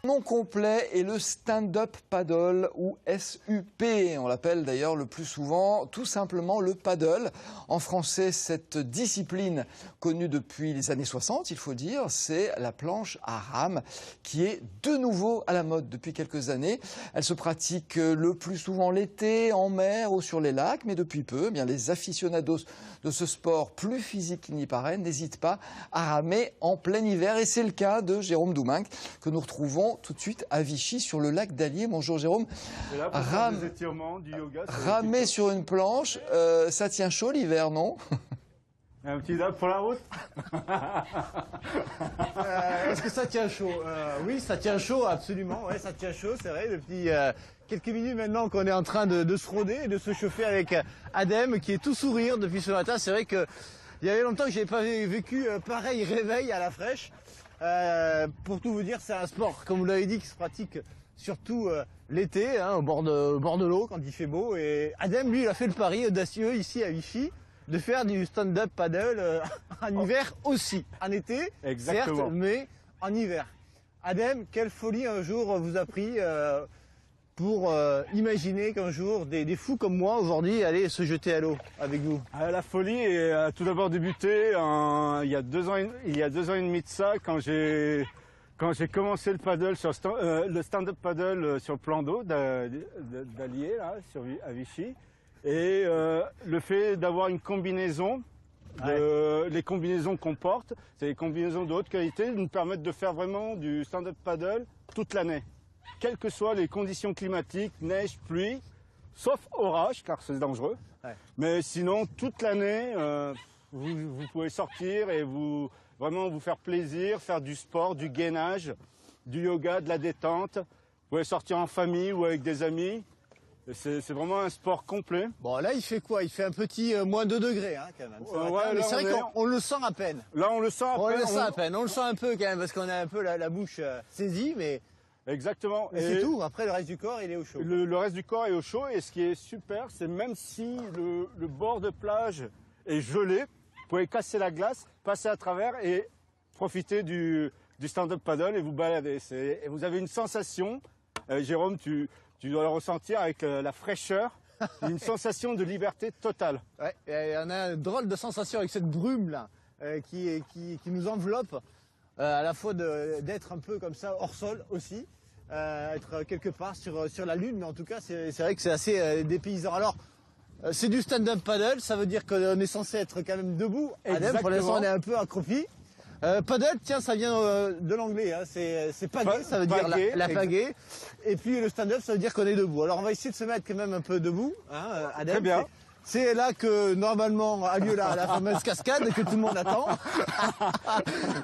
Nom complet est le stand-up paddle ou SUP. On l'appelle d'ailleurs le plus souvent tout simplement le paddle. En français, cette discipline connue depuis les années 60, il faut dire, c'est la planche à rames qui est de nouveau à la mode depuis quelques années. Elle se pratique le plus souvent l'été, en mer ou sur les lacs, mais depuis peu, les aficionados de ce sport plus physique qu'il n'y paraît n'hésitent pas à ramer en plein hiver. Et c'est le cas de Jérôme Douminc que nous retrouvons tout de suite à Vichy sur le lac d'Allier. Bonjour Jérôme. Et là, pour faire des étirements, du yoga, ramer sur une planche, ça tient chaud l'hiver, non? Un petit dab pour la route. Est-ce que ça tient chaud? Oui, ça tient chaud, absolument. Ouais, ça tient chaud, c'est vrai. Depuis quelques minutes maintenant qu'on est en train de se rôder et de se chauffer avec Adem, qui est tout sourire depuis ce matin. C'est vrai que il y avait longtemps que je n'avais pas vécu pareil réveil à la fraîche. Pour tout vous dire, c'est un sport, comme vous l'avez dit, qui se pratique surtout l'été, au bord de l'eau, quand il fait beau. Et Adem, lui, il a fait le pari audacieux ici à Vichy de faire du stand-up paddle en hiver aussi. En été, exactement, certes, mais en hiver. Adem, quelle folie un jour vous a pris pour imaginer qu'un jour des fous comme moi aujourd'hui allaient se jeter à l'eau avec vous? La folie a tout d'abord débuté il y a 2 ans, il y a 2 ans et demi de ça, quand j'ai commencé le paddle le stand-up paddle sur le plan d'eau d'Allier là, à Vichy. Et le fait d'avoir une combinaison, les combinaisons qu'on porte, c'est des combinaisons de haute qualité, nous permettent de faire vraiment du stand-up paddle toute l'année. Quelles que soient les conditions climatiques, neige, pluie, sauf orage, car c'est dangereux. Ouais. Mais sinon, toute l'année, vous pouvez sortir et vraiment vous faire plaisir, faire du sport, du gainage, du yoga, de la détente. Vous pouvez sortir en famille ou avec des amis. C'est vraiment un sport complet. Bon, là, il fait quoi? Il fait un petit moins 2 degrés, hein, quand même. Ouais, c'est vrai qu'on le sent à peine. Là, on le sent à peine. On le sent à peine. On le sent un peu quand même, parce qu'on a un peu la bouche saisie, mais... Exactement. Mais c'est tout. Après, le reste du corps, il est au chaud. Le reste du corps est au chaud. Et ce qui est super, c'est même si le bord de plage est gelé, vous pouvez casser la glace, passer à travers et profiter du stand-up paddle et vous balader. Et vous avez une sensation, Jérôme, tu dois le ressentir avec la fraîcheur, une sensation de liberté totale. Ouais, et on a une drôle de sensation avec cette brume là qui nous enveloppe, à la fois d'être un peu comme ça hors sol aussi, être quelque part sur la lune, mais en tout cas c'est vrai que c'est assez dépaysant. Alors c'est du stand-up paddle, ça veut dire qu'on est censé être quand même debout. Adem, pour l'instant on est un peu accroupi. Paddle, tiens, ça vient de l'anglais, hein. C'est pagaie, ça veut dire la pagaie. Et puis le stand-up, ça veut dire qu'on est debout. Alors on va essayer de se mettre quand même un peu debout, hein, Adem. Très bien. C'est là que normalement a lieu la fameuse cascade que tout le monde attend.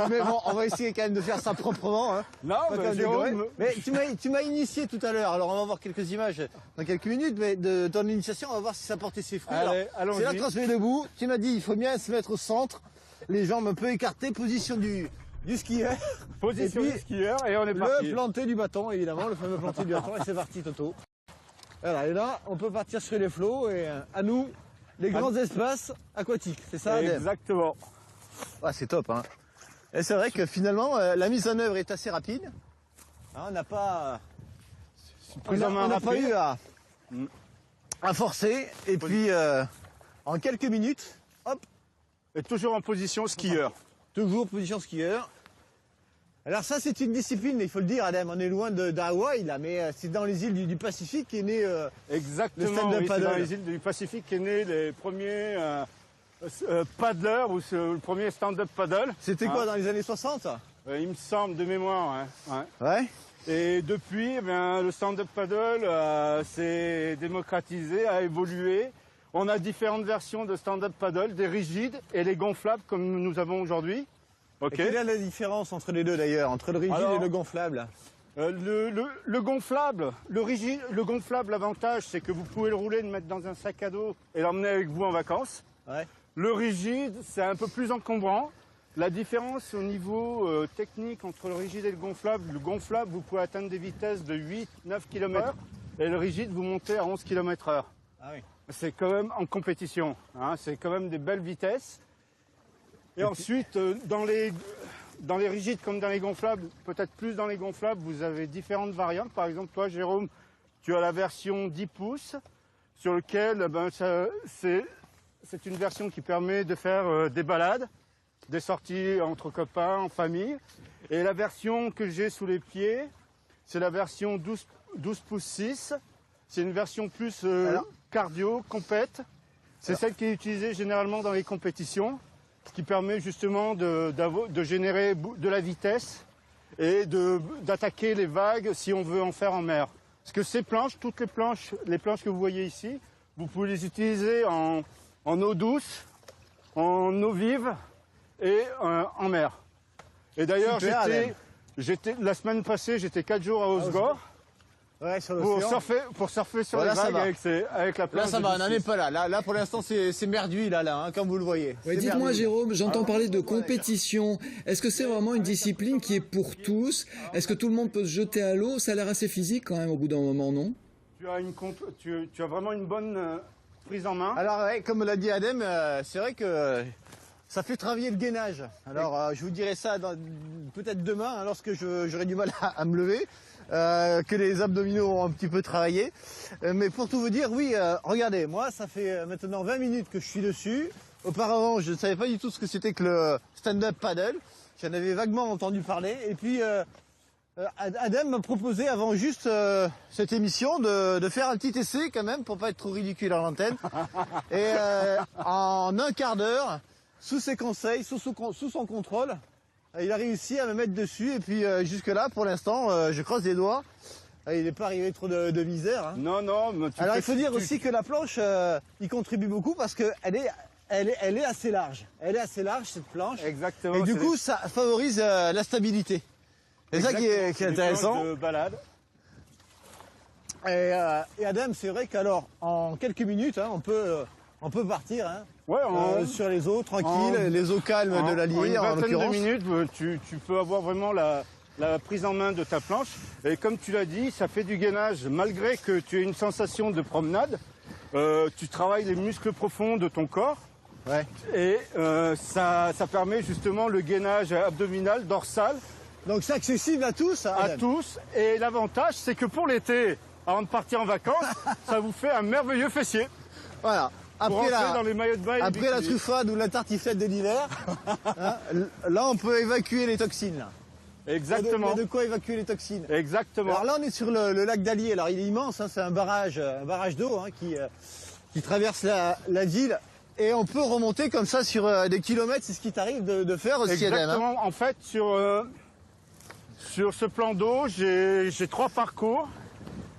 Mais bon, on va essayer quand même de faire ça proprement. Hein. Non, mais tu m'as initié tout à l'heure. Alors on va voir quelques images dans quelques minutes, mais de ton initiation, on va voir si ça portait ses fruits. Allons-y. C'est là qu'on se met debout. Tu m'as dit, il faut bien se mettre au centre, les jambes un peu écartées, position du skieur. Position du skieur et on est parti. Le planté du bâton, évidemment, le fameux planté du bâton, et c'est parti, Toto. Voilà, et là, on peut partir sur les flots et à nous, les grands espaces aquatiques. C'est ça, Adem? Exactement. Ah, c'est top, hein. Et c'est vrai que finalement, la mise en œuvre est assez rapide. Hein, on n'a pas, eu à forcer. Et puis, en quelques minutes, hop. Et toujours en position skieur. Toujours position skieur. Alors ça, c'est une discipline, il faut le dire, Adem, on est loin d'Hawaï, là, mais c'est dans les îles du Pacifique qu'est né exactement, le stand-up paddle. C'est dans les îles du Pacifique qu'est né les premiers paddlers, ou le premier stand-up paddle. C'était quoi, dans les années 60? Il me semble, de mémoire, ouais. Et depuis, le stand-up paddle s'est démocratisé, a évolué. On a différentes versions de stand-up paddle, des rigides et les gonflables comme nous avons aujourd'hui. Okay. Et quelle est la différence entre les deux d'ailleurs, entre le rigide et le gonflable? Le gonflable, le gonflable, l'avantage c'est que vous pouvez le rouler, le mettre dans un sac à dos et l'emmener avec vous en vacances. Ouais. Le rigide, c'est un peu plus encombrant. La différence au niveau technique entre le rigide et le gonflable, vous pouvez atteindre des vitesses de 8-9 km/h et le rigide, vous montez à 11 km/h. Ah oui. C'est quand même en compétition, hein, c'est quand même des belles vitesses. Et ensuite, dans dans les rigides comme dans les gonflables, peut-être plus dans les gonflables, vous avez différentes variantes. Par exemple, toi, Jérôme, tu as la version 10 pouces, sur lequel c'est une version qui permet de faire des balades, des sorties entre copains, en famille. Et la version que j'ai sous les pieds, c'est la version 12 pouces 6. C'est une version plus cardio, compète. C'est celle qui est utilisée généralement dans les compétitions, ce qui permet justement de générer de la vitesse et d'attaquer les vagues si on veut en faire en mer. Parce que ces planches, toutes les planches que vous voyez ici, vous pouvez les utiliser en eau douce, en eau vive et en mer. Et d'ailleurs, la semaine passée, j'étais 4 jours à Osgore. Ouais, sur pour surfer sur les vagues avec la planche. Là, ça va, on n'en est pas là. Là, pour l'instant, c'est merduit, là, comme vous le voyez. Ouais, dites-moi, Jérôme, j'entends parler de compétition. Est-ce que c'est vraiment une discipline qui est pour tous? Est-ce que tout le monde peut se jeter à l'eau? Ça a l'air assez physique quand même au bout d'un moment, non? Tu as vraiment une bonne prise en main. Alors, ouais, comme l'a dit Adem, c'est vrai que ça fait travailler le gainage. Alors, je vous dirai ça peut-être demain, hein, lorsque j'aurai du mal à me lever. Que les abdominaux ont un petit peu travaillé. Mais pour tout vous dire, oui, regardez, moi, ça fait maintenant 20 minutes que je suis dessus. Auparavant, je ne savais pas du tout ce que c'était que le stand-up paddle. J'en avais vaguement entendu parler. Et puis, Adem m'a proposé, avant juste cette émission, de faire un petit essai quand même, pour pas être trop ridicule à l'antenne. Et en un quart d'heure, sous ses conseils, sous son contrôle, il a réussi à me mettre dessus et puis jusque-là, pour l'instant, je croise les doigts. Il n'est pas arrivé trop de misère. Hein. Non. Mais alors il faut dire aussi que la planche y contribue beaucoup parce qu'elle est assez large. Elle est assez large cette planche. Exactement. Et du coup, ça favorise la stabilité. C'est ça qui est intéressant. De balade. Et Adem, c'est vrai qu'alors en quelques minutes, hein, on peut partir. Hein. Ouais, sur les eaux, tranquilles, les eaux calmes de l'Allier, en l'occurrence. En une vingtaine de minutes, tu peux avoir vraiment la prise en main de ta planche. Et comme tu l'as dit, ça fait du gainage. Malgré que tu aies une sensation de promenade, tu travailles les muscles profonds de ton corps. Ouais. Et ça permet justement le gainage abdominal, dorsal. Donc c'est accessible à tous, hein, à tous. Et l'avantage, c'est que pour l'été, avant de partir en vacances, ça vous fait un merveilleux fessier. Voilà. Après la truffade ou la tartiflette de l'hiver, hein, là on peut évacuer les toxines. Là. Exactement. Il y a de quoi évacuer les toxines. Exactement. Alors là on est sur le lac d'Allier. Alors il est immense, hein, c'est un barrage d'eau hein, qui traverse la ville. Et on peut remonter comme ça sur des kilomètres, c'est ce qui t'arrive de faire aussi. Exactement. Adam, hein. En fait, sur ce plan d'eau, j'ai 3 parcours.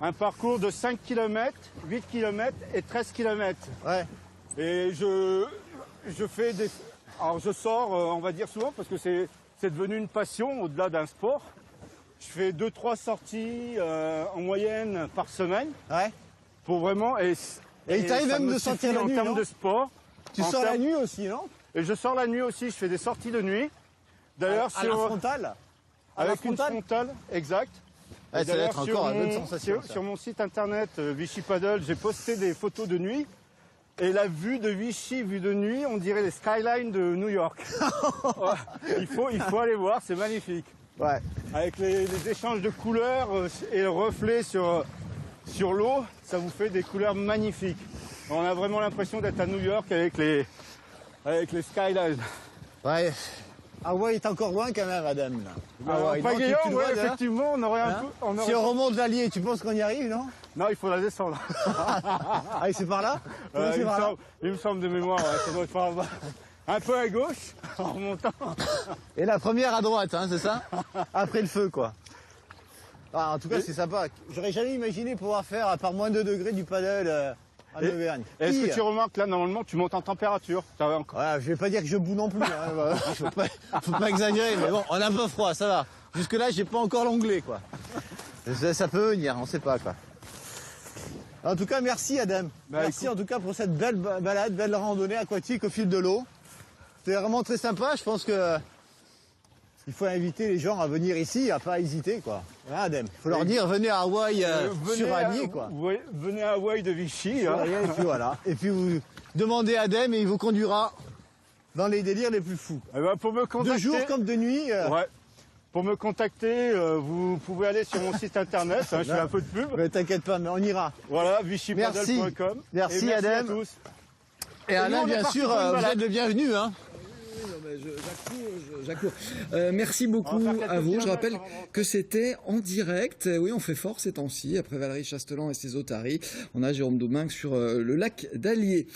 Un parcours de 5 km, 8 km et 13 km. Ouais. Et je fais des... Alors je sors, on va dire souvent, parce que c'est devenu une passion au-delà d'un sport. Je fais 2-3 sorties en moyenne par semaine. Ouais. Pour vraiment... Et il t'arrive même de sortir la nuit, en termes de sport. Tu sors la nuit aussi, non? Et je sors la nuit aussi, je fais des sorties de nuit. D'ailleurs, à la frontale? Avec une frontale, exact. Ouais, ça va être encore une bonne sensation. Sur mon site internet Vichy Paddle, j'ai posté des photos de nuit. Et la vue de Vichy, vue de nuit, on dirait les skylines de New York. Ouais, il faut aller voir, c'est magnifique. Ouais. Avec les échanges de couleurs et le reflet sur l'eau, ça vous fait des couleurs magnifiques. On a vraiment l'impression d'être à New York avec les skylines. Ouais. Hawaï est encore loin quand même, Adam. Pagayon, ouais, effectivement, on aurait un peu... Si on remonte l'Allier, tu penses qu'on y arrive, non? Non, il faut la descendre. Ah, c'est par là? Il me semble de mémoire, ouais, ça doit être par là. Un peu à gauche, en remontant. Et la première à droite, hein, c'est ça? Après le feu, quoi. Ah, en tout cas, c'est sympa. J'aurais jamais imaginé pouvoir faire, à part moins 2 degrés, du paddle en Auvergne. Est-ce que tu remarques, là, normalement, tu montes en température? Ouais, je vais pas dire que je boue non plus. Hein. Faut pas exagérer, mais bon, on a un peu froid, ça va. Jusque-là, j'ai pas encore l'onglet, quoi. Ça peut venir, on sait pas, quoi. En tout cas, merci, Adam. Merci, en tout cas, pour cette belle balade, belle randonnée aquatique au fil de l'eau. C'était vraiment très sympa. Je pense que il faut inviter les gens à venir ici, à pas hésiter, quoi. Hein, Adem, il faut leur dire, venez à Hawaï sur Allier, quoi. Venez à Hawaï de Vichy. Hein. Et puis voilà. Et puis vous demandez à Adem et il vous conduira dans les délires les plus fous. Eh ben, pour me contacter, De jour comme de nuit. Ouais. Pour me contacter, vous pouvez aller sur mon site internet, hein, je fais un peu de pub. Mais t'inquiète pas, mais on ira. Voilà, vichypaddle.com. Merci, et Adem. à tous. Et Alain, nous, on est bien parti sûr, pour une vous balade. êtes le bienvenu. Hein. J'accours. Merci beaucoup On va faire à vous. quelques Je rappelle kilomètres que c'était en direct. Oui, on fait fort ces temps-ci. Après Valérie Chastelan et ses otaries, on a Jérôme Domingue sur le lac d'Allier.